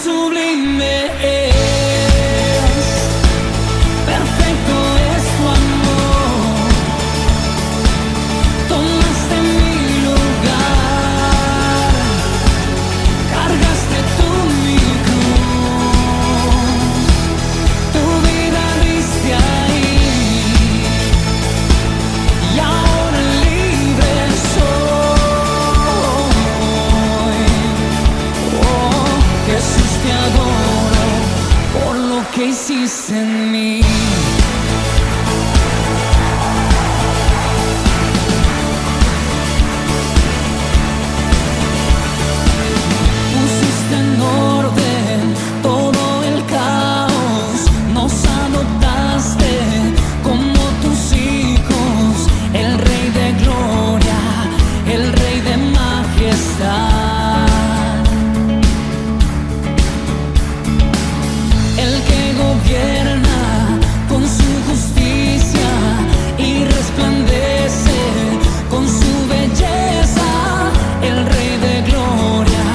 sublime es, perfecto es tu amor. Tomaste mi lugar, cargaste tú mi cruz, tu vida diste ahí, y ahora libre soy. Oh, Jesús, te adoro por lo que hiciste en mí. Pusiste en orden todo el caos, nos adoptaste como tus hijos, el Rey de gloria, el Rey de majestad, el que gobierna con su justicia y resplandece con su belleza, el Rey de gloria,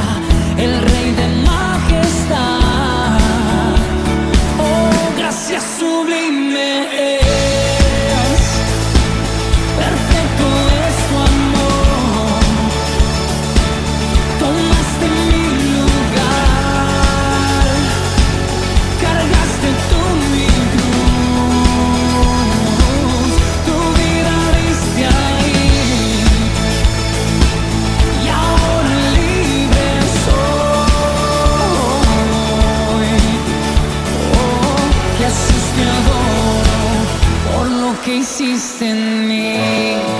el Rey de majestad. Oh, gracias sublime es, perfecto es tu amor. Tomaste mi lugar, cargaste tú mi cruz, tu vida diste ahí, y ahora libre soy. Oh, Jesús, te adoro por lo que hiciste en mí.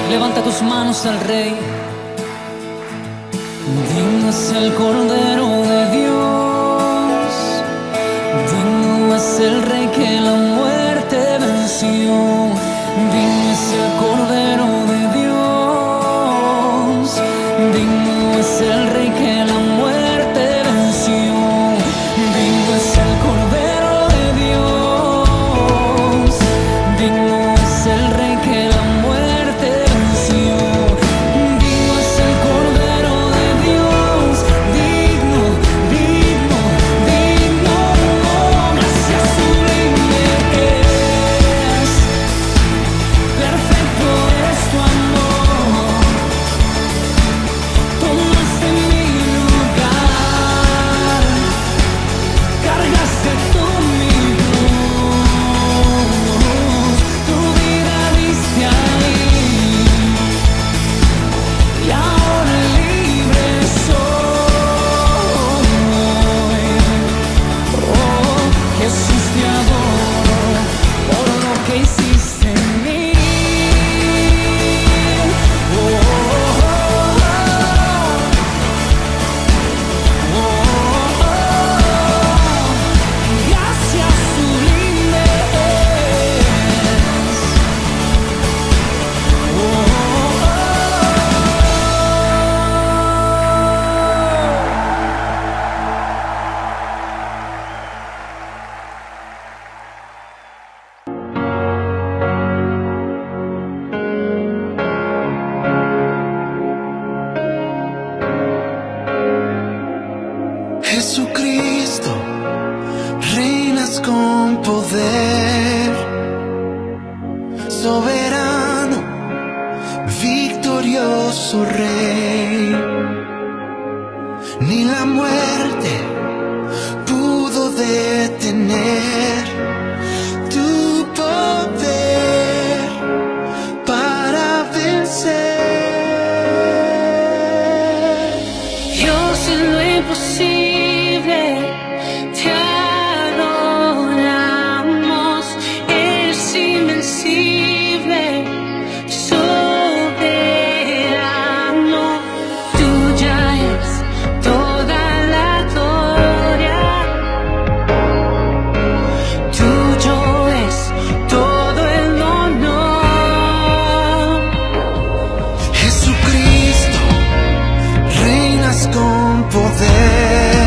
Levanta tus manos al Rey. Digno es el Cordero de Dios, digno es el Rey que la muerte venció. Digno es el Cordero de Dios, digno es el Rey que la muerte venció. Digno es el Cordero de Dios, digno es el Rey que la muerte venció. Digno es el Cordero de Dios, digno, digno, digno. Oh, gracias sublime es, perfecto es tu amor. Tomaste mi lugar, cargaste tú mi cruz, tu vida diste ahí, y ahora libre soy. Oh, Jesús, te adoro por lo que hiciste en mí. Oh, oh, oh, oh, oh. Gracias sublime es. Oh, oh, Jesucristo, reinas con poder, soberano, victorioso Rey. Ni la muerte pudo detener tu poder para vencer. Dios, en lo imposible te adoramos, eres invencible, soberano. Tuya es toda la gloria, tuyo es todo el honor. Jesucristo, reinas con poder,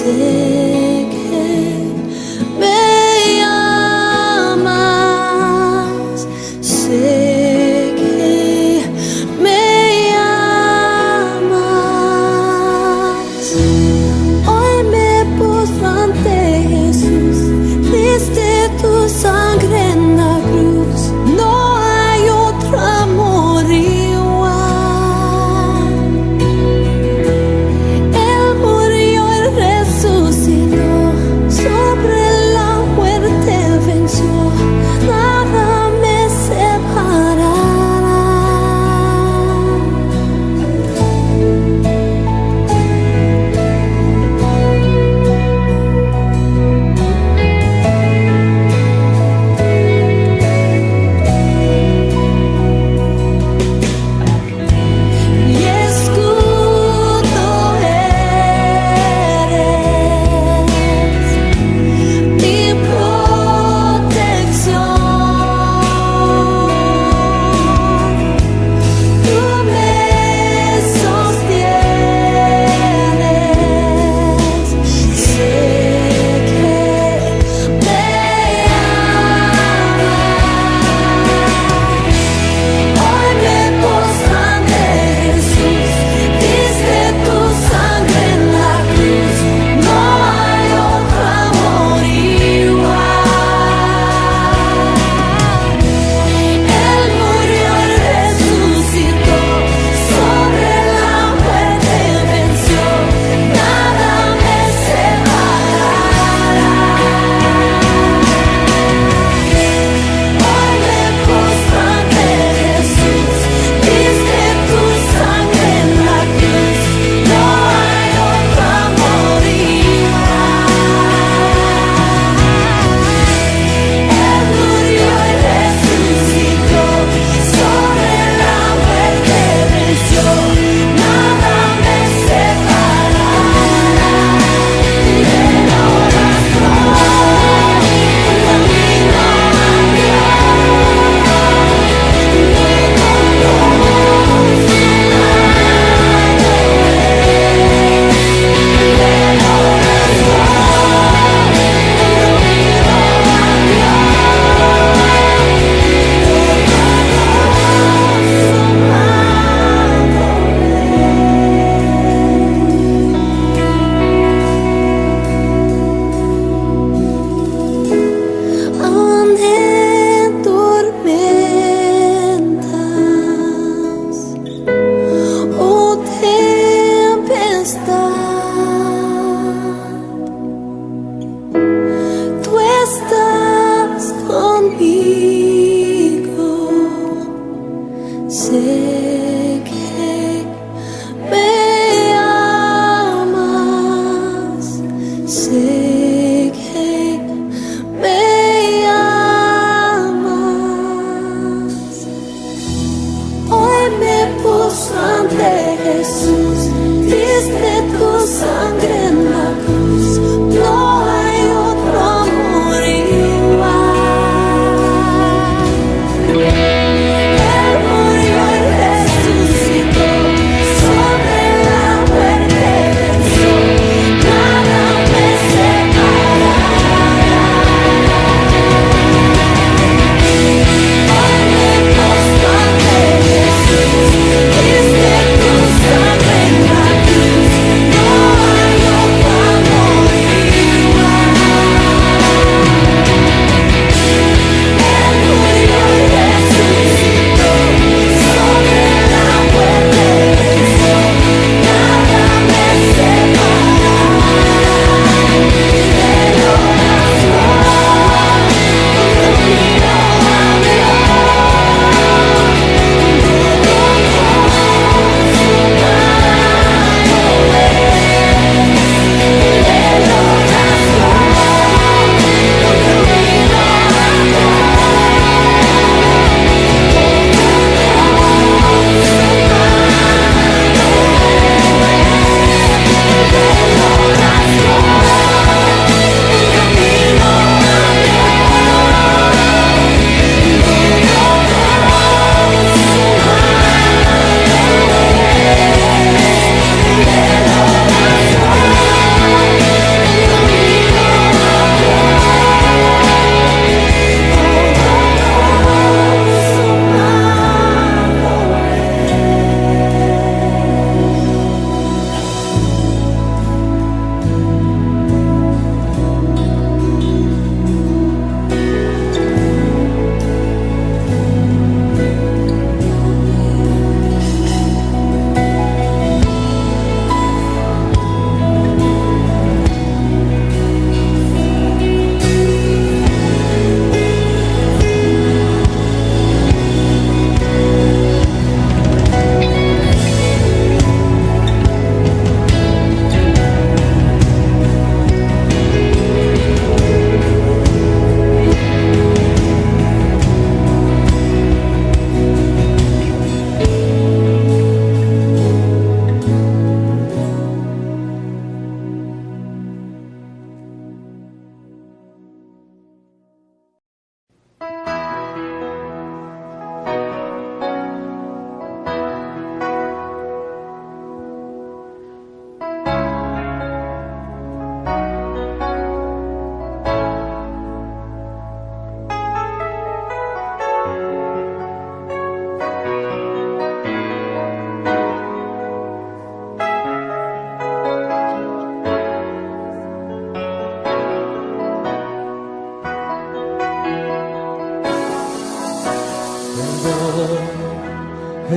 Sé que me amas, sé que me amas. Hoy me postro ante Jesús, viste tu sangre en la cruz. No hay otro amor igual. Él murió y resucitó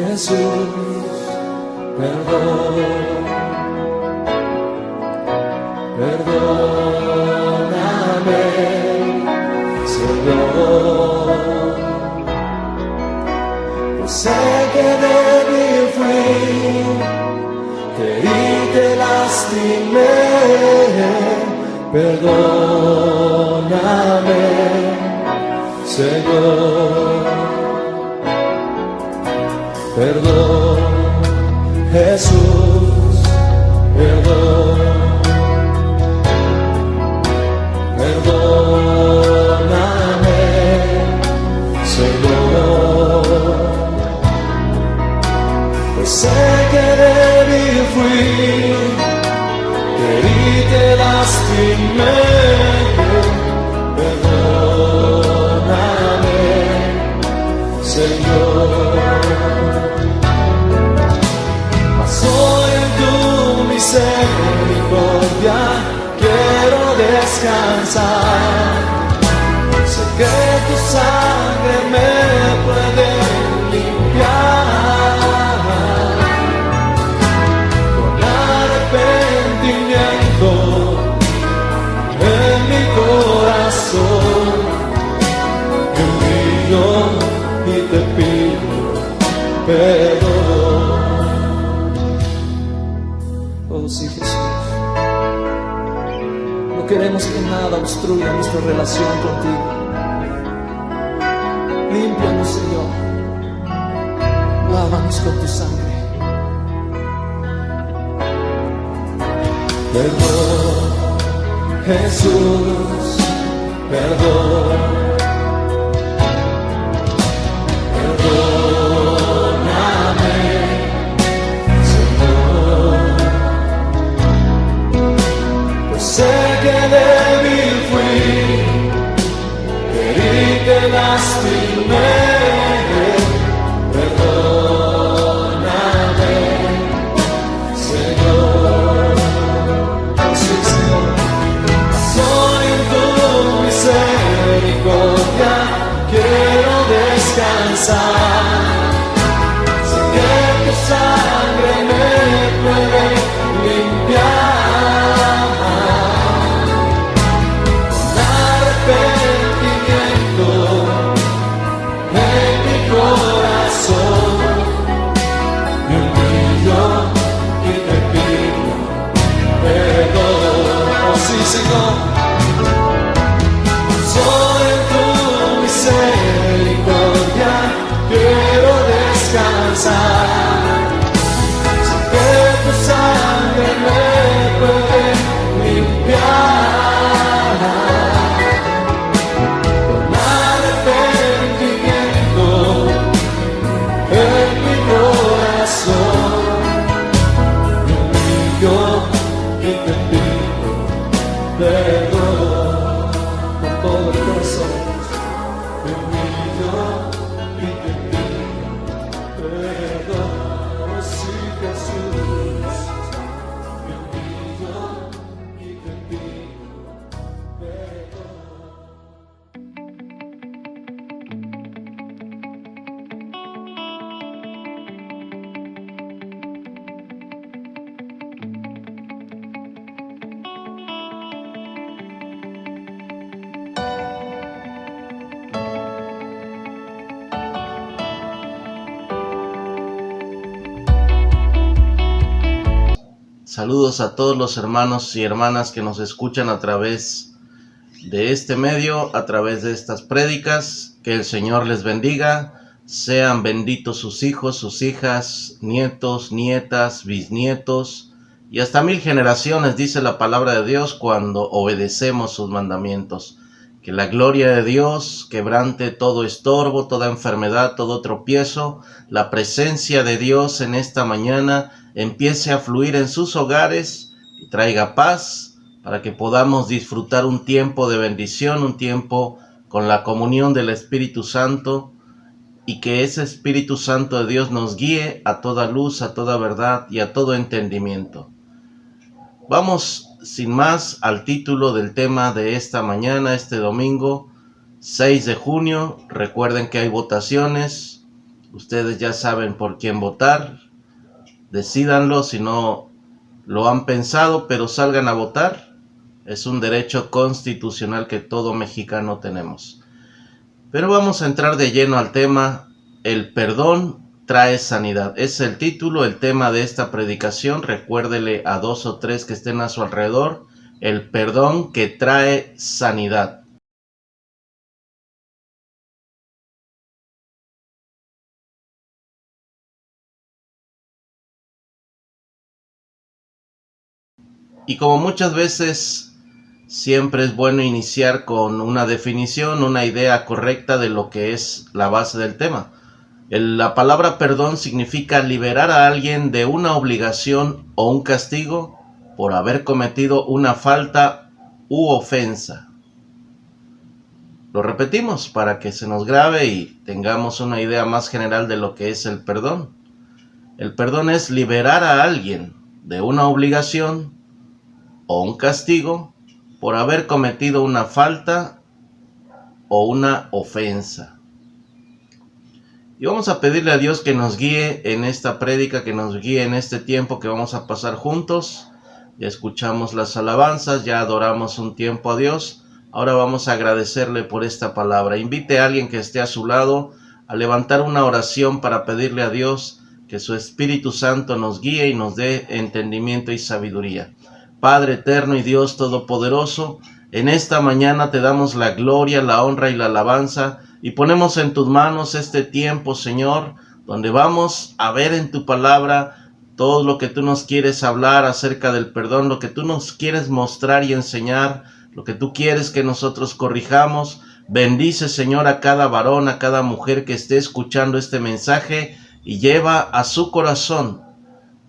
Jesús, perdón, perdóname, Señor. Pues sé que débil fui, te herí, te lastimé, perdóname, Señor. Perdón, Jesús, perdón, perdóname, Señor. Pues sé que débil fui, te herí, te lastimé, perdóname, Señor. Soy en tu misericordia, quiero descansar. Sé que tu sangre me puede limpiar. Con arrepentimiento en mi corazón, me humillo y te pido perdón. Oh sí, Jesús, no queremos que nada obstruya nuestra relación contigo. Límpianos, Señor, lávanos con tu sangre. Perdón, Jesús, perdón, perdóname, sé que débil fui, te herí, te lastimé, perdóname, Señor. Sí, Señor. Soy en tu misericordia, quiero descansar. Sé que tu sangre me puede limpiar. Señor, soy en tu misericordia, quiero descansar. Sé que tu sangre me puede limpiar. Con arrepentimiento en mi corazón, me humillo y te pido perdón con todo el corazón. Me humillo y te pido perdón. Oh sí, Jesús. Me humillo y te pido perdón. Saludos a todos los hermanos y hermanas que nos escuchan a través de este medio, a través de estas prédicas. Que el Señor les bendiga. Sean benditos sus hijos, sus hijas, nietos, nietas, bisnietos y hasta 1000 generaciones, dice la palabra de Dios, cuando obedecemos sus mandamientos. Que la gloria de Dios quebrante todo estorbo, toda enfermedad, todo tropiezo. La presencia de Dios en esta mañana empiece a fluir en sus hogares y traiga paz para que podamos disfrutar un tiempo de bendición, un tiempo con la comunión del Espíritu Santo, y que ese Espíritu Santo de Dios nos guíe a toda luz, a toda verdad y a todo entendimiento. Vamos sin más al título del tema de esta mañana, este domingo 6 de junio. Recuerden que hay votaciones Ustedes ya saben por quién votar. Decídanlo si no lo han pensado, pero salgan a votar. Es un derecho constitucional que todo mexicano tenemos. Pero vamos a entrar de lleno al tema. El perdón trae sanidad. Es el título, el tema de esta predicación. Recuérdele a 2 o 3 que estén a su alrededor. El perdón que trae sanidad. Y como muchas veces, siempre es bueno iniciar con una definición, una idea correcta de lo que es la base del tema. La palabra perdón significa liberar a alguien de una obligación o un castigo por haber cometido una falta u ofensa. Lo repetimos para que se nos grabe y tengamos una idea más general de lo que es el perdón. El perdón es liberar a alguien de una obligación o un castigo por haber cometido una falta o una ofensa. Y vamos a pedirle a Dios que nos guíe en esta prédica, que nos guíe en este tiempo que vamos a pasar juntos. Ya escuchamos las alabanzas, ya adoramos un tiempo a Dios. Ahora vamos a agradecerle por esta palabra. Invite a alguien que esté a su lado a levantar una oración para pedirle a Dios que su Espíritu Santo nos guíe y nos dé entendimiento y sabiduría. Padre eterno y Dios todopoderoso, en esta mañana te damos la gloria, la honra y la alabanza y ponemos en tus manos este tiempo, Señor, donde vamos a ver en tu palabra todo lo que tú nos quieres hablar acerca del perdón, lo que tú nos quieres mostrar y enseñar, lo que tú quieres que nosotros corrijamos. Bendice, Señor, a cada varón, a cada mujer que esté escuchando este mensaje y lleva a su corazón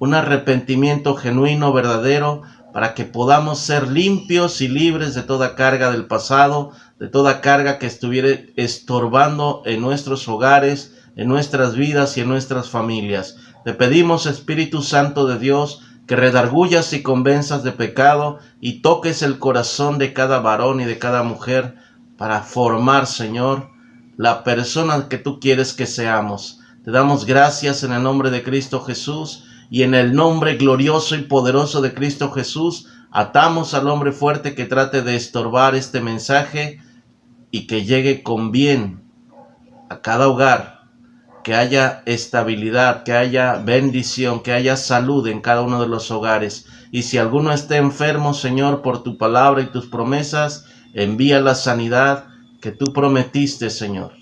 un arrepentimiento genuino, verdadero, para que podamos ser limpios y libres de toda carga del pasado, de toda carga que estuviera estorbando en nuestros hogares, en nuestras vidas y en nuestras familias. Te pedimos, Espíritu Santo de Dios, que redargullas y convenzas de pecado y toques el corazón de cada varón y de cada mujer para formar, Señor, la persona que tú quieres que seamos. Te damos gracias en el nombre de Cristo Jesús. Y en el nombre glorioso y poderoso de Cristo Jesús, atamos al hombre fuerte que trate de estorbar este mensaje y que llegue con bien a cada hogar, que haya estabilidad, que haya bendición, que haya salud en cada uno de los hogares. Y si alguno esté enfermo, Señor, por tu palabra y tus promesas, envía la sanidad que tú prometiste, Señor.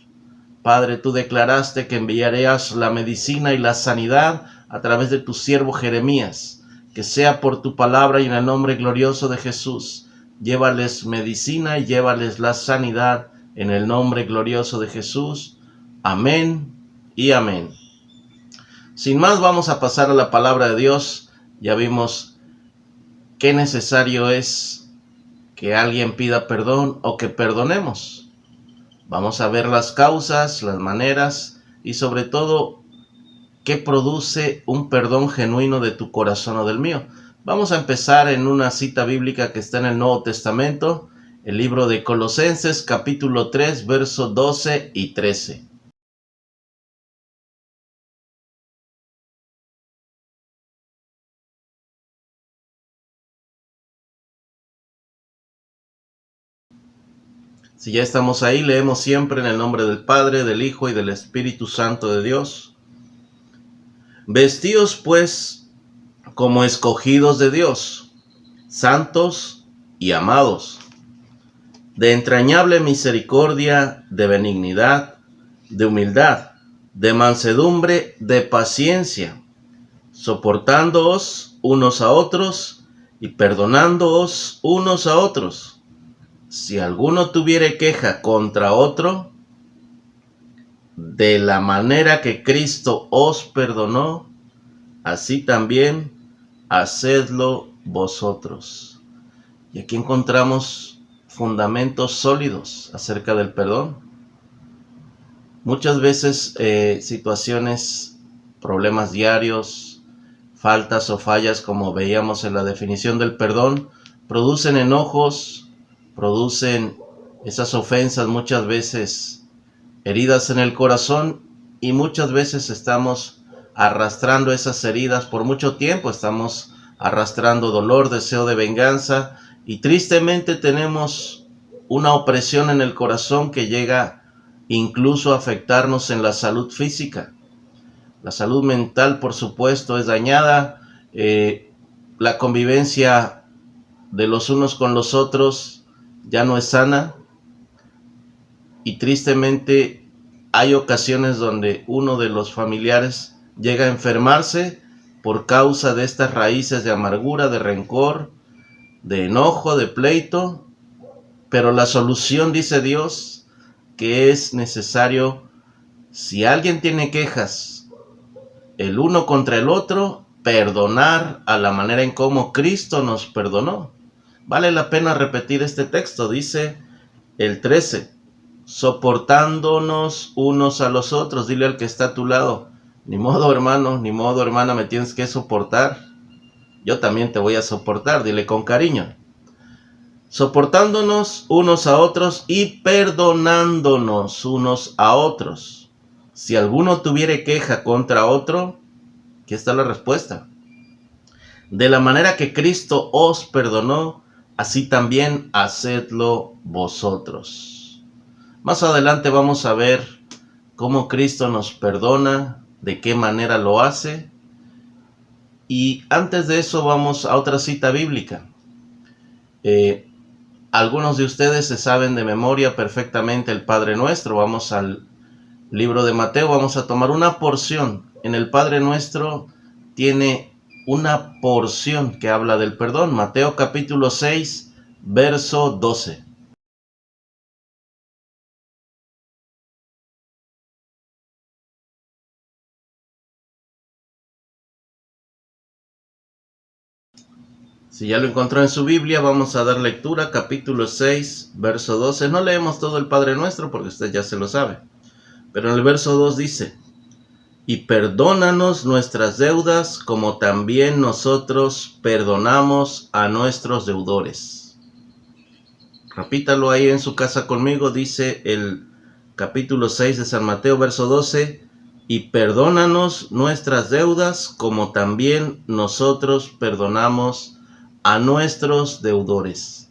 Padre, tú declaraste que enviarías la medicina y la sanidad a través de tu siervo Jeremías. Que sea por tu palabra y en el nombre glorioso de Jesús. Llévales medicina y llévales la sanidad en el nombre glorioso de Jesús. Amén y amén. Sin más, vamos a pasar a la palabra de Dios. Ya vimos qué necesario es que alguien pida perdón o que perdonemos. Vamos a ver las causas, las maneras y sobre todo ¿qué produce un perdón genuino de tu corazón o del mío? Vamos a empezar en una cita bíblica que está en el Nuevo Testamento, el libro de Colosenses, capítulo 3, versos 12 y 13. Si ya estamos ahí, leemos siempre en el nombre del Padre, del Hijo y del Espíritu Santo de Dios. Vestíos pues como escogidos de Dios, santos y amados, de entrañable misericordia, de benignidad, de humildad, de mansedumbre, de paciencia, soportándoos unos a otros y perdonándoos unos a otros. Si alguno tuviere queja contra otro, de la manera que Cristo os perdonó, así también hacedlo vosotros. Y aquí encontramos fundamentos sólidos acerca del perdón. Muchas veces situaciones, problemas diarios, faltas o fallas, como veíamos en la definición del perdón, producen enojos, producen esas ofensas muchas veces heridas en el corazón y muchas veces estamos arrastrando esas heridas por mucho tiempo, estamos arrastrando dolor, deseo de venganza, y tristemente tenemos una opresión en el corazón que llega incluso a afectarnos en la salud física. La salud mental, por supuesto, es dañada. La convivencia de los unos con los otros ya no es sana. Y tristemente hay ocasiones donde uno de los familiares llega a enfermarse por causa de estas raíces de amargura, de rencor, de enojo, de pleito. Pero la solución, dice Dios, que es necesario, si alguien tiene quejas, el uno contra el otro, perdonar a la manera en cómo Cristo nos perdonó. Vale la pena repetir este texto, dice el 13, soportándonos unos a los otros. Dile al que está a tu lado, ni modo hermano, ni modo hermana, me tienes que soportar. Yo también te voy a soportar, dile con cariño. Soportándonos unos a otros y perdonándonos unos a otros. Si alguno tuviere queja contra otro, aquí está la respuesta. De la manera que Cristo os perdonó, así también hacedlo vosotros. Más adelante vamos a ver cómo Cristo nos perdona, de qué manera lo hace. Y antes de eso vamos a otra cita bíblica. Algunos de ustedes se saben de memoria perfectamente el Padre Nuestro. Vamos al libro de Mateo, vamos a tomar una porción. En el Padre Nuestro tiene una porción que habla del perdón. Mateo capítulo 6, verso 12. Si ya lo encontró en su Biblia, vamos a dar lectura, capítulo 6, verso 12. No leemos todo el Padre Nuestro porque usted ya se lo sabe. Pero en el verso 2 dice, y perdónanos nuestras deudas como también nosotros perdonamos a nuestros deudores. Repítalo ahí en su casa conmigo, dice el capítulo 6 de San Mateo, verso 12, y perdónanos nuestras deudas como también nosotros perdonamos a nuestros deudores.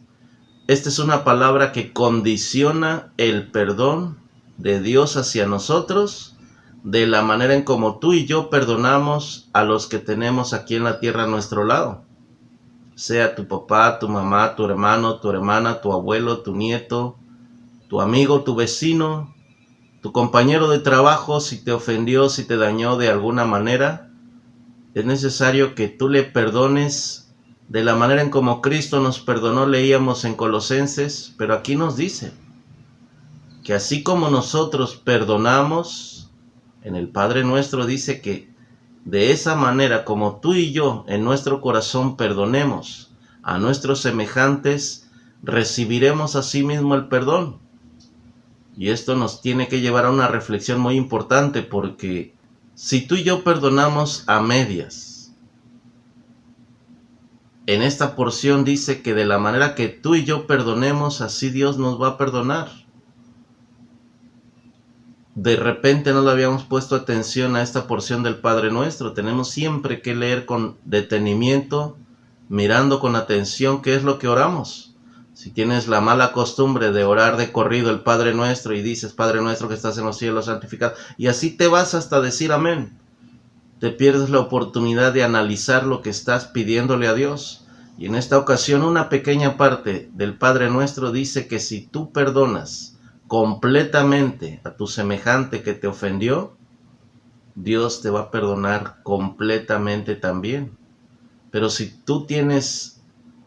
Esta es una palabra que condiciona el perdón de Dios hacia nosotros, de la manera en como tú y yo perdonamos a los que tenemos aquí en la tierra a nuestro lado. Sea tu papá, tu mamá, tu hermano, tu hermana, tu abuelo, tu nieto, tu amigo, tu vecino, tu compañero de trabajo, si te ofendió, si te dañó de alguna manera, es necesario que tú le perdones de la manera en como Cristo nos perdonó. Leíamos en Colosenses, pero aquí nos dice que así como nosotros perdonamos, en el Padre Nuestro dice que de esa manera como tú y yo en nuestro corazón perdonemos a nuestros semejantes, recibiremos asimismo el perdón. Y esto nos tiene que llevar a una reflexión muy importante, porque si tú y yo perdonamos a medias, en esta porción dice que de la manera que tú y yo perdonemos, así Dios nos va a perdonar. De repente no le habíamos puesto atención a esta porción del Padre Nuestro. Tenemos siempre que leer con detenimiento, mirando con atención qué es lo que oramos. Si tienes la mala costumbre de orar de corrido el Padre Nuestro y dices, Padre Nuestro que estás en los cielos, santificado, y así te vas hasta decir amén, te pierdes la oportunidad de analizar lo que estás pidiéndole a Dios. Y en esta ocasión una pequeña parte del Padre Nuestro dice que si tú perdonas completamente a tu semejante que te ofendió, Dios te va a perdonar completamente también. Pero si tú tienes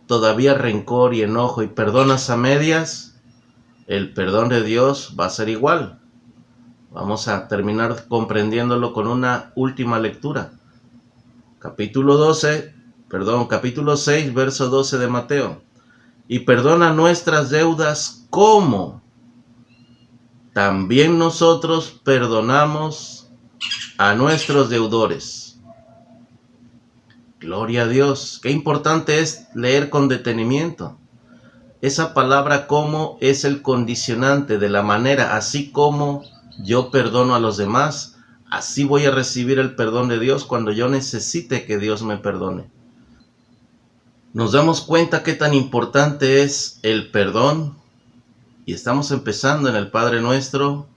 todavía rencor y enojo y perdonas a medias, el perdón de Dios va a ser igual. Vamos a terminar comprendiéndolo con una última lectura. Capítulo 6, verso 12 de Mateo. Y perdona nuestras deudas como también nosotros perdonamos a nuestros deudores. Gloria a Dios. Qué importante es leer con detenimiento. Esa palabra como es el condicionante de la manera, así como yo perdono a los demás, así voy a recibir el perdón de Dios cuando yo necesite que Dios me perdone. Nos damos cuenta qué tan importante es el perdón y estamos empezando en el Padre Nuestro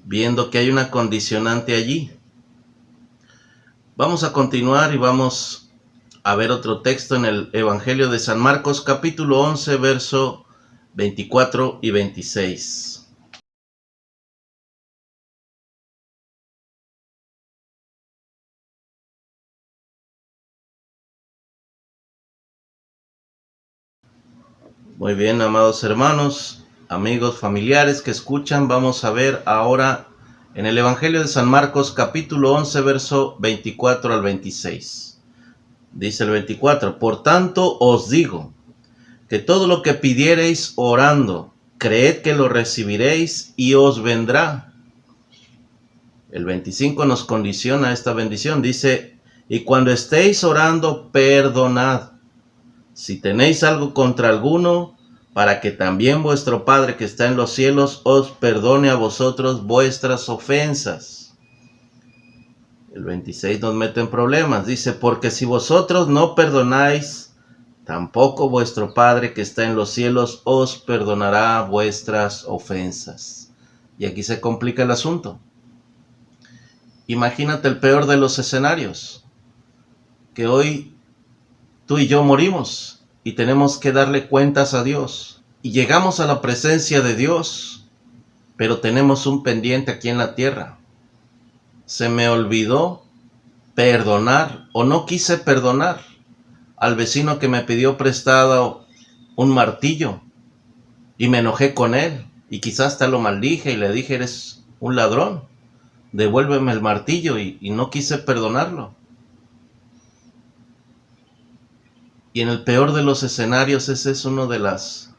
viendo que hay una condicionante allí. Vamos a continuar y vamos a ver otro texto en el Evangelio de San Marcos, capítulo 11, verso 24 y 26. Muy bien, amados hermanos, amigos, familiares que escuchan, vamos a ver ahora en el Evangelio de San Marcos, capítulo 11, verso 24 al 26. Dice el 24, por tanto os digo, que todo lo que pidiereis orando, creed que lo recibiréis y os vendrá. El 25 nos condiciona esta bendición, dice, y cuando estéis orando, perdonad, si tenéis algo contra alguno, para que también vuestro Padre que está en los cielos os perdone a vosotros vuestras ofensas. El 26 nos mete en problemas, dice, porque si vosotros no perdonáis, tampoco vuestro Padre que está en los cielos os perdonará vuestras ofensas. Y aquí se complica el asunto. Imagínate el peor de los escenarios, que hoy tú y yo morimos y tenemos que darle cuentas a Dios. Y llegamos a la presencia de Dios, pero tenemos un pendiente aquí en la tierra. Se me olvidó perdonar o no quise perdonar al vecino que me pidió prestado un martillo y me enojé con él y quizás hasta lo maldije y le dije, eres un ladrón, devuélveme el martillo y no quise perdonarlo. Y en el peor de los escenarios, ese es uno de las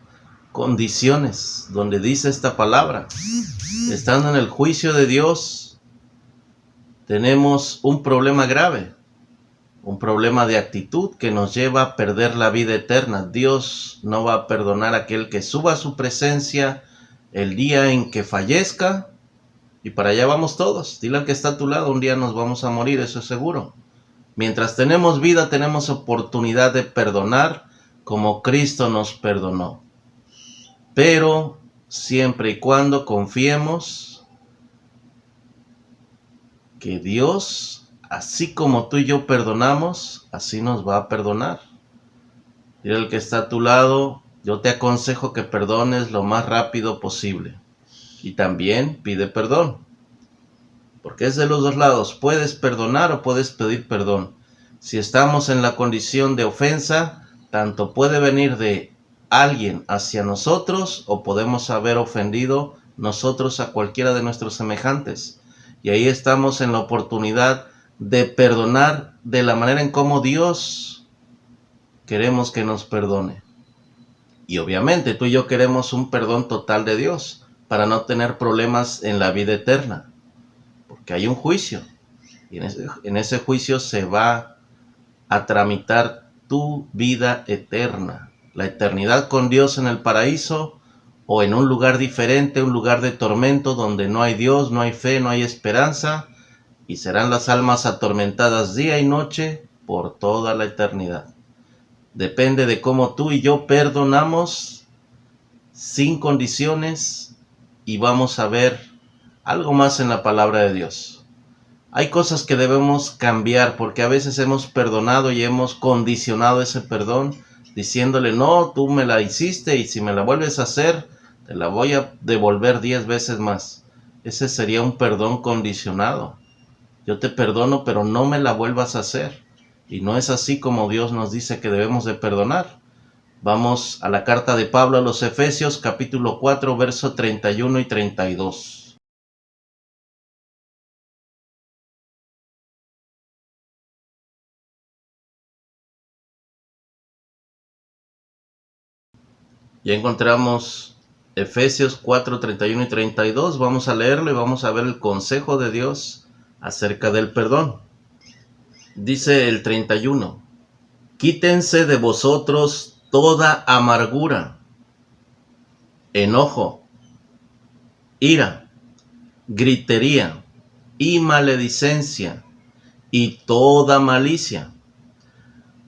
condiciones donde dice esta palabra. Estando en el juicio de Dios, tenemos un problema grave, un problema de actitud que nos lleva a perder la vida eterna. Dios no va a perdonar a aquel que suba a su presencia el día en que fallezca, y para allá vamos todos. Dile al que está a tu lado, un día nos vamos a morir, eso es seguro. Mientras tenemos vida, tenemos oportunidad de perdonar como Cristo nos perdonó. Pero siempre y cuando confiemos que Dios, así como tú y yo perdonamos, así nos va a perdonar. Dile al que está a tu lado, yo te aconsejo que perdones lo más rápido posible. Y también pide perdón. Porque es de los dos lados, puedes perdonar o puedes pedir perdón. Si estamos en la condición de ofensa, tanto puede venir de alguien hacia nosotros o podemos haber ofendido nosotros a cualquiera de nuestros semejantes. Y ahí estamos en la oportunidad de perdonar de la manera en cómo Dios queremos que nos perdone. Y obviamente tú y yo queremos un perdón total de Dios para no tener problemas en la vida eterna. Porque hay un juicio, y en ese juicio se va a tramitar tu vida eterna, la eternidad con Dios en el paraíso o en un lugar diferente, un lugar de tormento donde no hay Dios, no hay fe, no hay esperanza, y serán las almas atormentadas día y noche por toda la eternidad. Depende de cómo tú y yo perdonamos sin condiciones, y vamos a ver algo más en la palabra de Dios. Hay cosas que debemos cambiar porque a veces hemos perdonado y hemos condicionado ese perdón diciéndole, no, tú me la hiciste y si me la vuelves a hacer, te la voy a devolver 10 veces más. Ese sería un perdón condicionado. Yo te perdono, pero no me la vuelvas a hacer. Y no es así como Dios nos dice que debemos de perdonar. Vamos a la carta de Pablo a los Efesios, capítulo 4, verso 31 y 32. Ya encontramos Efesios 4, 31 y 32. Vamos a leerlo y vamos a ver el consejo de Dios acerca del perdón. Dice el 31. Quítense de vosotros toda amargura, enojo, ira, gritería, y maledicencia y toda malicia.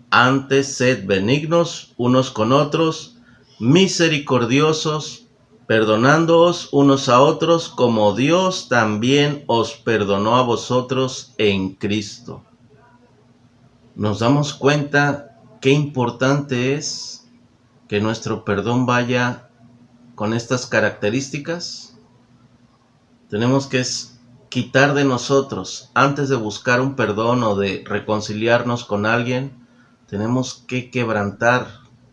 Antes sed benignos unos con otros, misericordiosos, perdonándoos unos a otros, como Dios también os perdonó a vosotros en Cristo. Nos damos cuenta qué importante es que nuestro perdón vaya con estas características. Tenemos que quitar de nosotros, antes de buscar un perdón o de reconciliarnos con alguien, tenemos que quebrantar,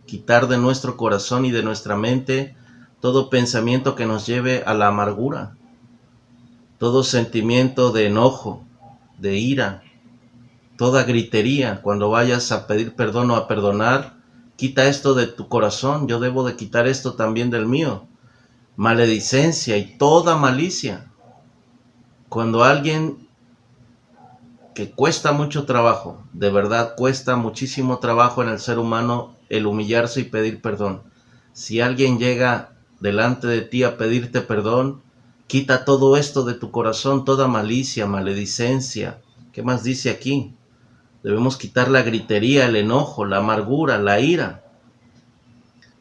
quitar de nuestro corazón y de nuestra mente todo pensamiento que nos lleve a la amargura, todo sentimiento de enojo, de ira, toda gritería. Cuando vayas a pedir perdón o a perdonar, quita esto de tu corazón. Yo debo de quitar esto también del mío. Maledicencia y toda malicia. Cuando alguien que cuesta mucho trabajo, de verdad cuesta muchísimo trabajo en el ser humano el humillarse y pedir perdón. Si alguien llega delante de ti a pedirte perdón, quita todo esto de tu corazón, toda malicia, maledicencia. ¿Qué más dice aquí? Debemos quitar la gritería, el enojo, la amargura, la ira.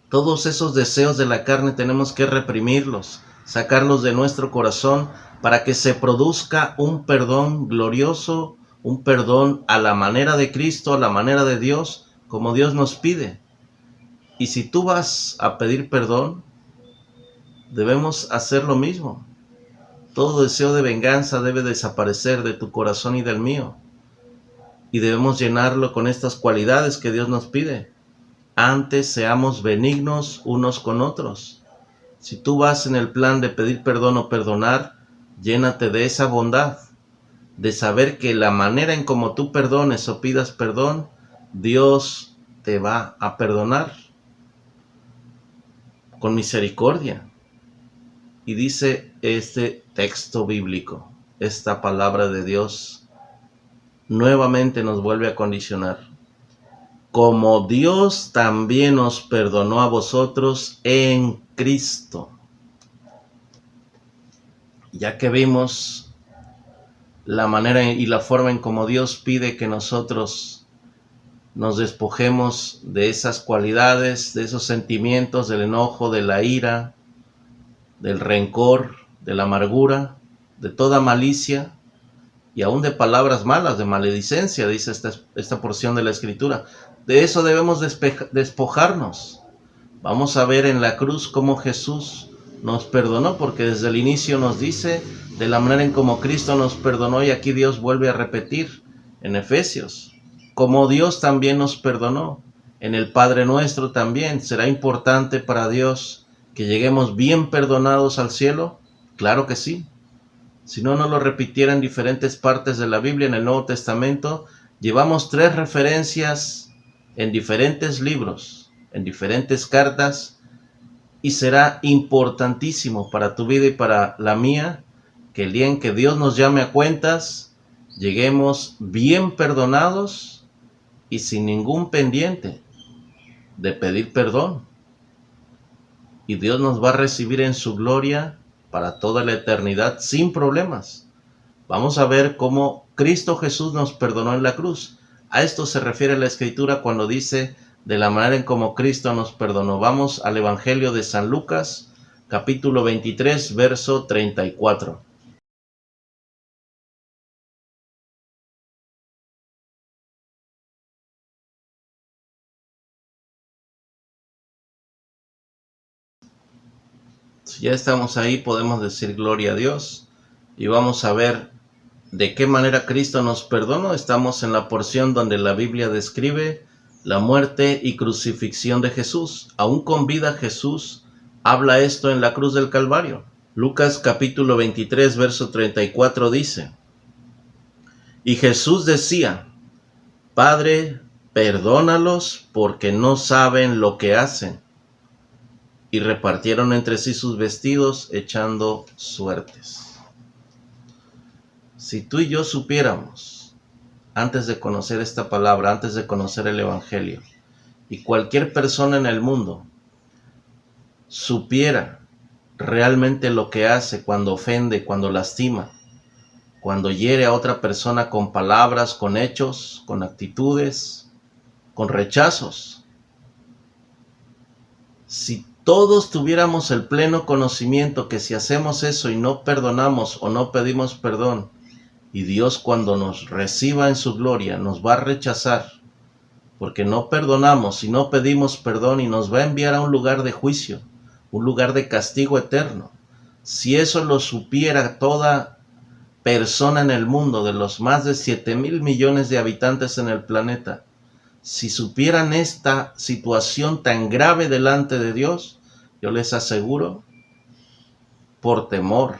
Todos esos deseos de la carne tenemos que reprimirlos, sacarlos de nuestro corazón para que se produzca un perdón glorioso, un perdón a la manera de Cristo, a la manera de Dios, como Dios nos pide. Y si tú vas a pedir perdón, debemos hacer lo mismo. Todo deseo de venganza debe desaparecer de tu corazón y del mío. Y debemos llenarlo con estas cualidades que Dios nos pide. Antes seamos benignos unos con otros. Si tú vas en el plan de pedir perdón o perdonar, llénate de esa bondad, de saber que la manera en como tú perdones o pidas perdón, Dios te va a perdonar con misericordia. Y dice este texto bíblico, esta palabra de Dios, nuevamente nos vuelve a condicionar. Como Dios también os perdonó a vosotros en Cristo. Ya que vimos la manera y la forma en cómo Dios pide que nosotros nos despojemos de esas cualidades, de esos sentimientos, del enojo, de la ira, del rencor, de la amargura, de toda malicia y aún de palabras malas, de maledicencia, dice esta porción de la Escritura. De eso debemos despojarnos. Vamos a ver en la cruz cómo Jesús nos perdonó, porque desde el inicio nos dice de la manera en cómo Cristo nos perdonó, y aquí Dios vuelve a repetir en Efesios, como Dios también nos perdonó. En el Padre Nuestro también. ¿Será importante para Dios que lleguemos bien perdonados al cielo? Claro que sí. Si no lo repitiera en diferentes partes de la Biblia, en el Nuevo Testamento, llevamos 3 referencias en diferentes libros, en diferentes cartas, y será importantísimo para tu vida y para la mía que el día en que Dios nos llame a cuentas, lleguemos bien perdonados y sin ningún pendiente de pedir perdón. Y Dios nos va a recibir en su gloria para toda la eternidad sin problemas. Vamos a ver cómo Cristo Jesús nos perdonó en la cruz. A esto se refiere la Escritura cuando dice de la manera en cómo Cristo nos perdonó. Vamos al Evangelio de San Lucas, capítulo 23, verso 34. Si ya estamos ahí, podemos decir gloria a Dios y vamos a ver de qué manera Cristo nos perdonó. Estamos en la porción donde la Biblia describe la muerte y crucifixión de Jesús. Aún con vida Jesús habla esto en la cruz del Calvario. Lucas capítulo 23, verso 34 dice: Y Jesús decía: Padre, perdónalos porque no saben lo que hacen. Y repartieron entre sí sus vestidos, echando suertes. Si tú y yo supiéramos, antes de conocer esta palabra, antes de conocer el Evangelio, y cualquier persona en el mundo supiera realmente lo que hace cuando ofende, cuando lastima, cuando hiere a otra persona con palabras, con hechos, con actitudes, con rechazos. Si todos tuviéramos el pleno conocimiento que si hacemos eso y no perdonamos o no pedimos perdón, y Dios cuando nos reciba en su gloria nos va a rechazar, porque no perdonamos y no pedimos perdón y nos va a enviar a un lugar de juicio, un lugar de castigo eterno. Si eso lo supiera toda persona en el mundo, de los más de 7,000 millones de habitantes en el planeta, si supieran esta situación tan grave delante de Dios, yo les aseguro, por temor,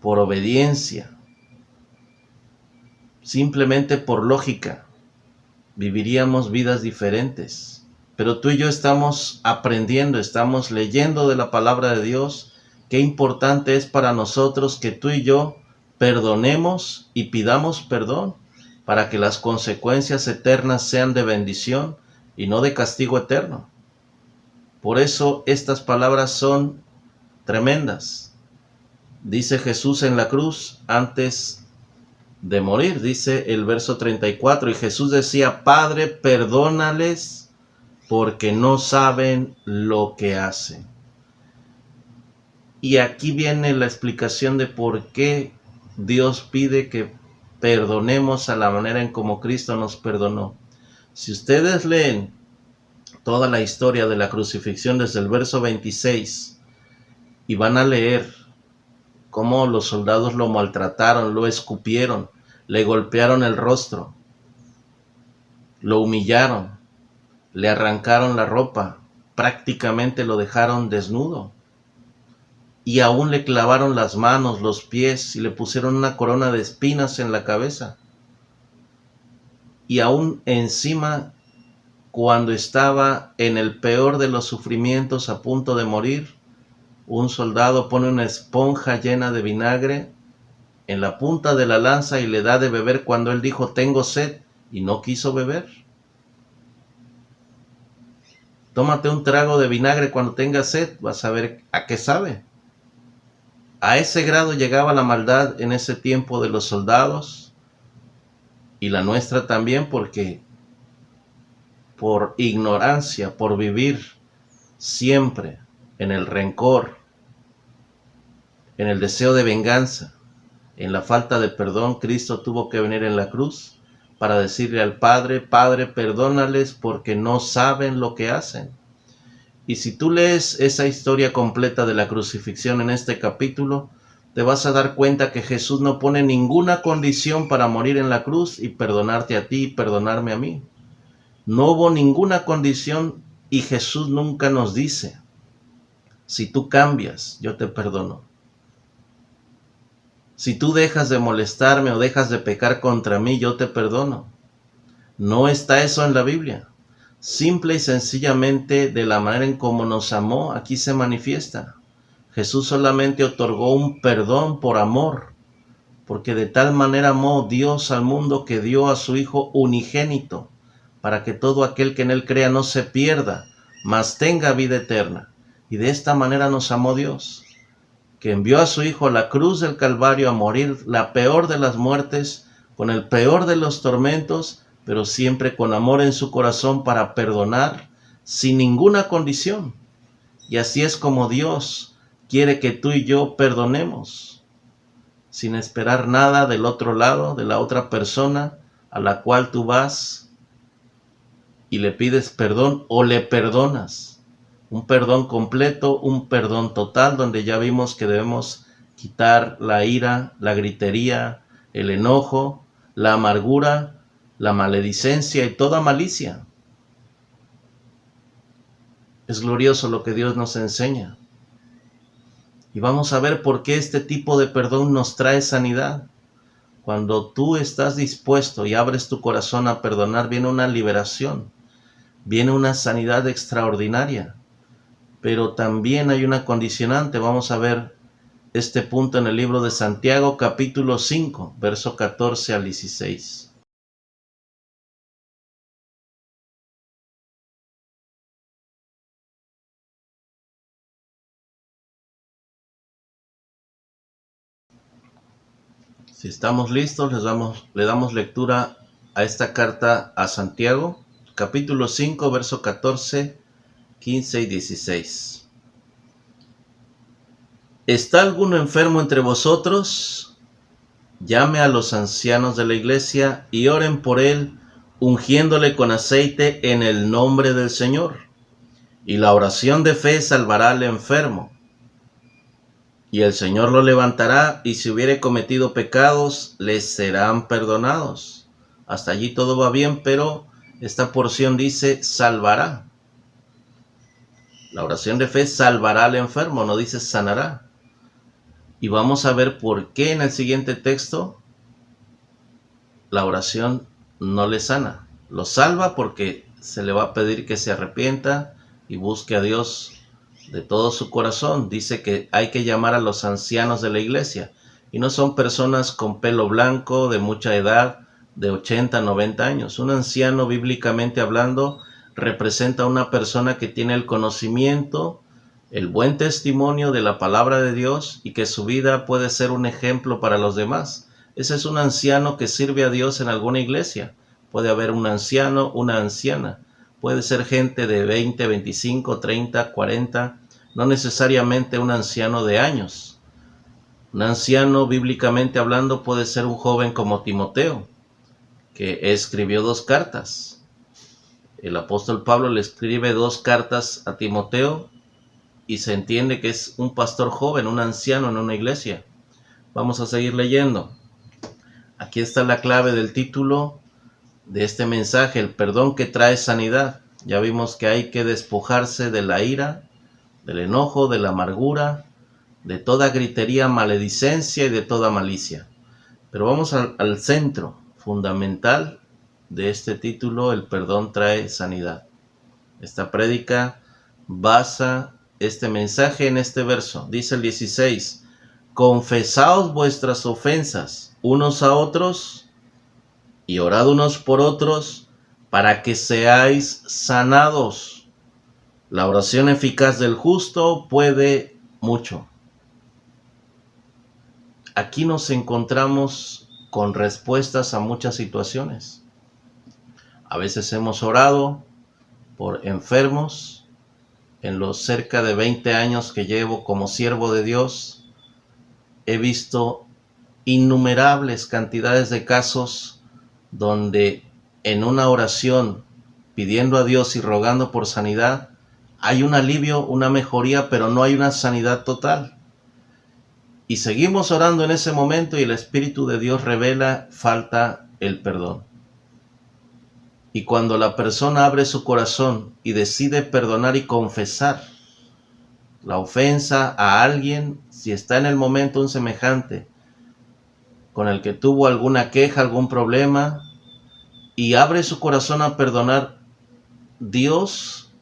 por obediencia, simplemente por lógica, viviríamos vidas diferentes. Pero tú y yo estamos aprendiendo, estamos leyendo de la palabra de Dios. Qué importante es para nosotros que tú y yo perdonemos y pidamos perdón para que las consecuencias eternas sean de bendición y no de castigo eterno. Por eso estas palabras son tremendas. Dice Jesús en la cruz antes de morir, dice el verso 34, y Jesús decía: Padre, perdónales porque no saben lo que hacen. Y aquí viene la explicación de por qué Dios pide que perdonemos a la manera en como Cristo nos perdonó. Si ustedes leen toda la historia de la crucifixión desde el verso 26 y van a leer cómo los soldados lo maltrataron, lo escupieron, le golpearon el rostro, lo humillaron, le arrancaron la ropa, prácticamente lo dejaron desnudo. Y aún le clavaron las manos, los pies y le pusieron una corona de espinas en la cabeza. Y aún encima, cuando estaba en el peor de los sufrimientos, a punto de morir, un soldado pone una esponja llena de vinagre en la punta de la lanza y le da de beber cuando él dijo: tengo sed, y no quiso beber. Tómate un trago de vinagre cuando tengas sed, vas a ver a qué sabe. A ese grado llegaba la maldad en ese tiempo de los soldados, y la nuestra también, porque por ignorancia, por vivir siempre en el rencor, en el deseo de venganza, en la falta de perdón, Cristo tuvo que venir en la cruz para decirle al Padre: Padre, perdónales porque no saben lo que hacen. Y si tú lees esa historia completa de la crucifixión en este capítulo, te vas a dar cuenta que Jesús no pone ninguna condición para morir en la cruz y perdonarte a ti y perdonarme a mí. No hubo ninguna condición, y Jesús nunca nos dice: si tú cambias, yo te perdono. Si tú dejas de molestarme o dejas de pecar contra mí, yo te perdono. No está eso en la Biblia. Simple y sencillamente, de la manera en cómo nos amó, aquí se manifiesta. Jesús solamente otorgó un perdón por amor, porque de tal manera amó Dios al mundo que dio a su Hijo unigénito, para que todo aquel que en él crea no se pierda, mas tenga vida eterna. Y de esta manera nos amó Dios, que envió a su Hijo a la cruz del Calvario a morir la peor de las muertes, con el peor de los tormentos, pero siempre con amor en su corazón para perdonar sin ninguna condición. Y así es como Dios quiere que tú y yo perdonemos, sin esperar nada del otro lado, de la otra persona a la cual tú vas y le pides perdón o le perdonas. Un perdón completo, un perdón total, donde ya vimos que debemos quitar la ira, la gritería, el enojo, la amargura, la maledicencia y toda malicia. Es glorioso lo que Dios nos enseña. Y vamos a ver por qué este tipo de perdón nos trae sanidad. Cuando tú estás dispuesto y abres tu corazón a perdonar, viene una liberación, viene una sanidad extraordinaria. Pero también hay una condicionante. Vamos a ver este punto en el libro de Santiago, capítulo 5, verso 14 al 16. Si estamos listos, le damos lectura a esta carta a Santiago, capítulo 5, verso 14, 15 y 16. ¿Está alguno enfermo entre vosotros? Llame a los ancianos de la iglesia y oren por él, ungiéndole con aceite en el nombre del Señor. Y la oración de fe salvará al enfermo. Y el Señor lo levantará, y si hubiere cometido pecados, les serán perdonados. Hasta allí todo va bien, pero esta porción dice salvará. La oración de fe salvará al enfermo, no dice sanará. Y vamos a ver por qué en el siguiente texto la oración no le sana. Lo salva porque se le va a pedir que se arrepienta y busque a Dios de todo su corazón. Dice que hay que llamar a los ancianos de la iglesia. Y no son personas con pelo blanco, de mucha edad, de 80, 90 años. Un anciano, bíblicamente hablando, representa a una persona que tiene el conocimiento, el buen testimonio de la palabra de Dios y que su vida puede ser un ejemplo para los demás. Ese es un anciano que sirve a Dios en alguna iglesia. Puede haber un anciano, una anciana. Puede ser gente de 20, 25, 30, 40, no necesariamente un anciano de años. Un anciano, bíblicamente hablando, puede ser un joven como Timoteo, que escribió 2 cartas. El apóstol Pablo le escribe 2 cartas a Timoteo y se entiende que es un pastor joven, un anciano en una iglesia. Vamos a seguir leyendo. Aquí está la clave del título de este mensaje, el perdón que trae sanidad. Ya vimos que hay que despojarse de la ira, del enojo, de la amargura, de toda gritería, maledicencia y de toda malicia. Pero vamos al centro fundamental de este título, el perdón trae sanidad. Esta prédica basa este mensaje en este verso. Dice el 16, confesaos vuestras ofensas unos a otros y orad unos por otros para que seáis sanados. La oración eficaz del justo puede mucho. Aquí nos encontramos con respuestas a muchas situaciones. A veces hemos orado por enfermos. En los cerca de 20 años que llevo como siervo de Dios, he visto innumerables cantidades de casos donde en una oración pidiendo a Dios y rogando por sanidad, hay un alivio, una mejoría, pero no hay una sanidad total. Y seguimos orando en ese momento y el Espíritu de Dios revela, falta el perdón. Y cuando la persona abre su corazón y decide perdonar y confesar la ofensa a alguien, si está en el momento un semejante con el que tuvo alguna queja, algún problema, y abre su corazón a perdonar, Dios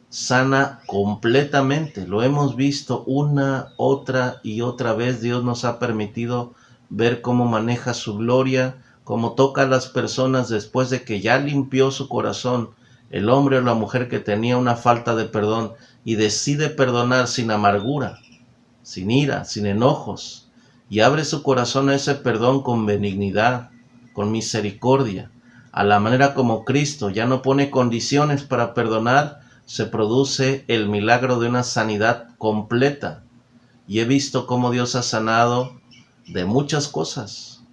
sana completamente. Lo hemos visto una, otra y otra vez. Dios nos ha permitido ver cómo maneja su gloria, cómo toca a las personas después de que ya limpió su corazón, el hombre o la mujer que tenía una falta de perdón y decide perdonar sin amargura, sin ira, sin enojos, y abre su corazón a ese perdón con benignidad, con misericordia, a la manera como Cristo ya no pone condiciones para perdonar, se produce el milagro de una sanidad completa. Y he visto cómo Dios ha sanado de muchas cosas.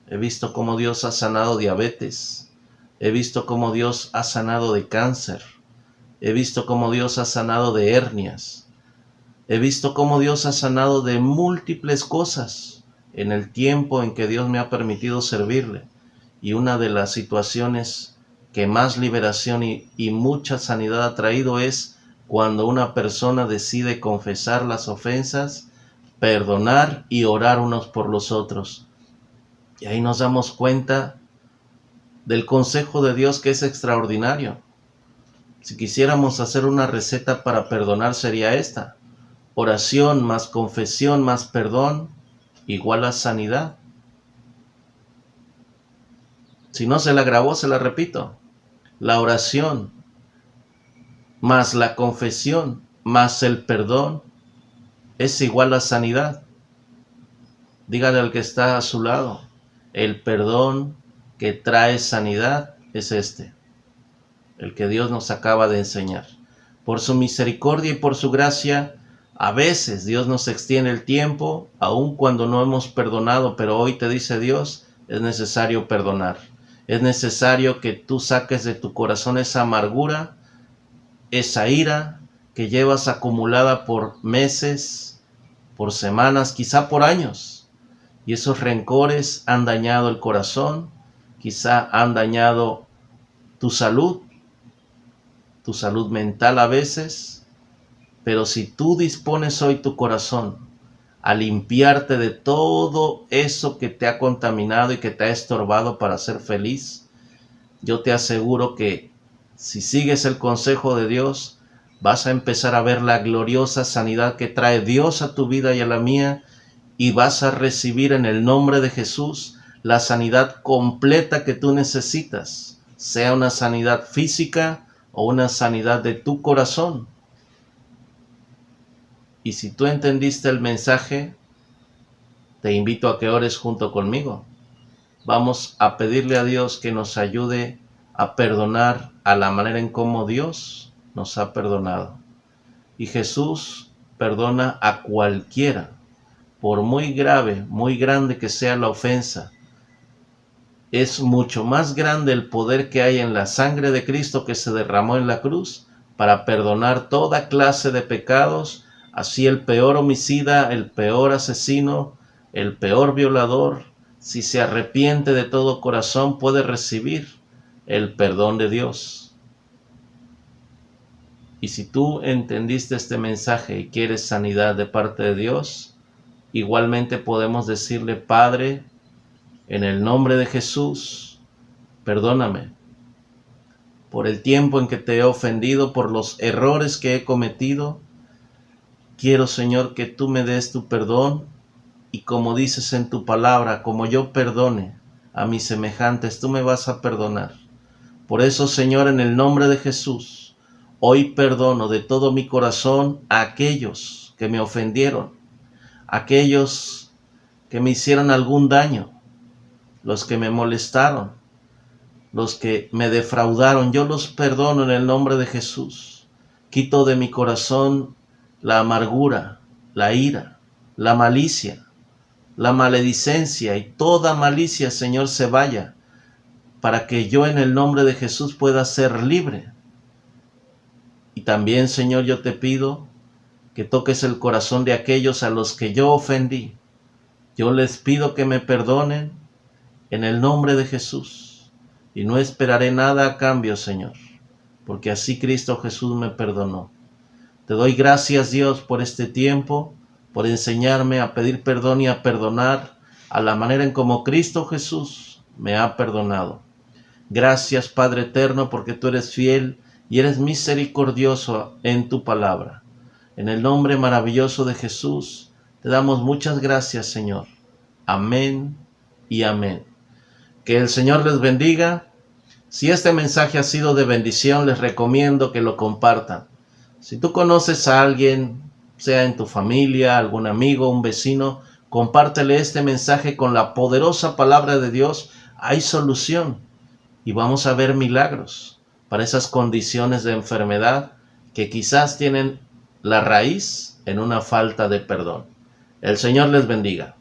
He visto cómo Dios ha sanado diabetes. He visto cómo Dios ha sanado de cáncer. He visto cómo Dios ha sanado de hernias. He visto cómo Dios ha sanado de múltiples cosas en el tiempo en que Dios me ha permitido servirle. Y una de las situaciones que más liberación y mucha sanidad ha traído es cuando una persona decide confesar las ofensas, perdonar y orar unos por los otros. Y ahí nos damos cuenta del consejo de Dios, que es extraordinario. Si quisiéramos hacer una receta para perdonar, sería esta: oración más confesión más perdón igual a sanidad. Si no se la grabó, se la repito. La oración más la confesión más el perdón es igual a sanidad. Dígale al que está a su lado, el perdón que trae sanidad es este, el que Dios nos acaba de enseñar. Por su misericordia y por su gracia, a veces Dios nos extiende el tiempo, aun cuando no hemos perdonado, pero hoy te dice Dios, es necesario perdonar. Es necesario que tú saques de tu corazón esa amargura, esa ira que llevas acumulada por meses, por semanas, quizá por años. Y esos rencores han dañado el corazón, quizá han dañado tu salud mental a veces. Pero si tú dispones hoy tu corazón a limpiarte de todo eso que te ha contaminado y que te ha estorbado para ser feliz, yo te aseguro que si sigues el consejo de Dios, vas a empezar a ver la gloriosa sanidad que trae Dios a tu vida y a la mía, y vas a recibir en el nombre de Jesús la sanidad completa que tú necesitas, sea una sanidad física o una sanidad de tu corazón. Y si tú entendiste el mensaje, te invito a que ores junto conmigo. Vamos a pedirle a Dios que nos ayude a perdonar a la manera en cómo Dios nos ha perdonado. Y Jesús perdona a cualquiera, por muy grave, muy grande que sea la ofensa. Es mucho más grande el poder que hay en la sangre de Cristo que se derramó en la cruz para perdonar toda clase de pecados. Así el peor homicida, el peor asesino, el peor violador, si se arrepiente de todo corazón, puede recibir el perdón de Dios. Y si tú entendiste este mensaje y quieres sanidad de parte de Dios, igualmente podemos decirle: Padre, en el nombre de Jesús, perdóname por el tiempo en que te he ofendido, por los errores que he cometido. Quiero, Señor, que tú me des tu perdón, y como dices en tu palabra, como yo perdone a mis semejantes, tú me vas a perdonar. Por eso, Señor, en el nombre de Jesús, hoy perdono de todo mi corazón a aquellos que me ofendieron, aquellos que me hicieron algún daño, los que me molestaron, los que me defraudaron. Yo los perdono en el nombre de Jesús. Quito de mi corazón la amargura, la ira, la malicia, la maledicencia, y toda malicia, Señor, se vaya, para que yo en el nombre de Jesús pueda ser libre. Y también, Señor, yo te pido que toques el corazón de aquellos a los que yo ofendí. Yo les pido que me perdonen en el nombre de Jesús, y no esperaré nada a cambio, Señor, porque así Cristo Jesús me perdonó. Te doy gracias, Dios, por este tiempo, por enseñarme a pedir perdón y a perdonar a la manera en como Cristo Jesús me ha perdonado. Gracias, Padre eterno, porque tú eres fiel y eres misericordioso en tu palabra. En el nombre maravilloso de Jesús, te damos muchas gracias, Señor. Amén y amén. Que el Señor les bendiga. Si este mensaje ha sido de bendición, les recomiendo que lo compartan. Si tú conoces a alguien, sea en tu familia, algún amigo, un vecino, compártele este mensaje con la poderosa palabra de Dios. Hay solución y vamos a ver milagros para esas condiciones de enfermedad que quizás tienen la raíz en una falta de perdón. El Señor les bendiga.